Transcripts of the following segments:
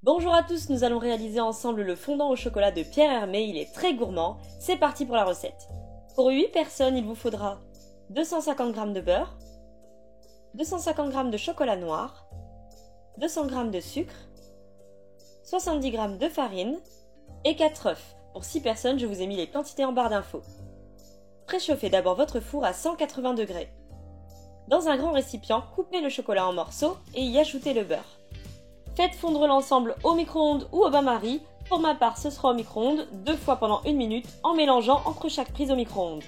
Bonjour à tous, nous allons réaliser ensemble le fondant au chocolat de Pierre Hermé, il est très gourmand, c'est parti pour la recette. Pour 8 personnes, il vous faudra 250 g de beurre, 250 g de chocolat noir, 200 g de sucre, 70 g de farine et 4 œufs. Pour 6 personnes, je vous ai mis les quantités en barre d'infos. Préchauffez d'abord votre four à 180 degrés. Dans un grand récipient, coupez le chocolat en morceaux et y ajoutez le beurre. Faites fondre l'ensemble au micro-ondes ou au bain-marie. Pour ma part, ce sera au micro-ondes 2 fois pendant 1 minute en mélangeant entre chaque prise au micro-ondes.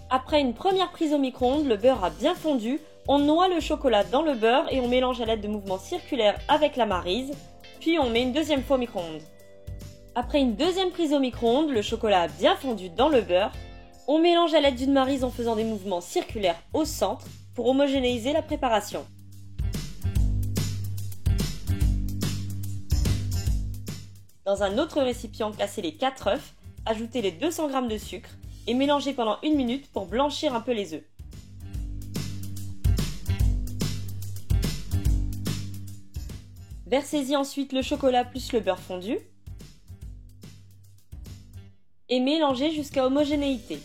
Après une première prise au micro-ondes, le beurre a bien fondu, on noie le chocolat dans le beurre et on mélange à l'aide de mouvements circulaires avec la maryse, puis on met une deuxième fois au micro-ondes. Après une deuxième prise au micro-ondes, le chocolat a bien fondu dans le beurre, on mélange à l'aide d'une maryse en faisant des mouvements circulaires au centre pour homogénéiser la préparation. Dans un autre récipient, placez les 4 œufs, ajoutez les 200 g de sucre et mélangez pendant 1 minute pour blanchir un peu les œufs. Versez-y ensuite le chocolat plus le beurre fondu et mélangez jusqu'à homogénéité.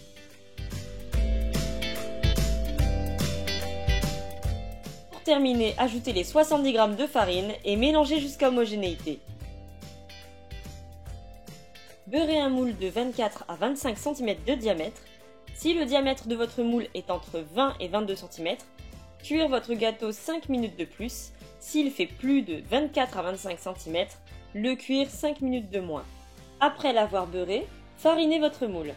Pour terminer, ajoutez les 70 g de farine et mélangez jusqu'à homogénéité. Beurrez un moule de 24 à 25 cm de diamètre. Si le diamètre de votre moule est entre 20 et 22 cm, cuire votre gâteau 5 minutes de plus. S'il fait plus de 24 à 25 cm, le cuire 5 minutes de moins. Après l'avoir beurré, farinez votre moule.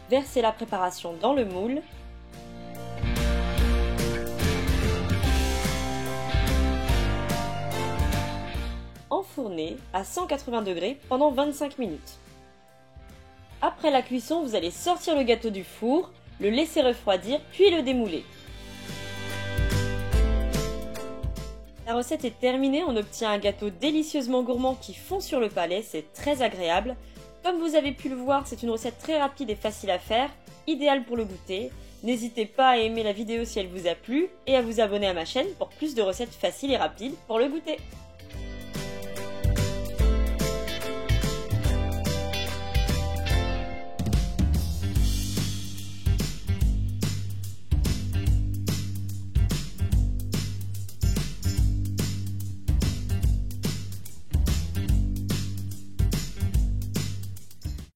Versez la préparation dans le moule. Enfournez à 180 degrés pendant 25 minutes. Après la cuisson, vous allez sortir le gâteau du four, le laisser refroidir, puis le démouler. La recette est terminée, on obtient un gâteau délicieusement gourmand qui fond sur le palais, c'est très agréable. Comme vous avez pu le voir, c'est une recette très rapide et facile à faire, idéale pour le goûter. N'hésitez pas à aimer la vidéo si elle vous a plu et à vous abonner à ma chaîne pour plus de recettes faciles et rapides pour le goûter.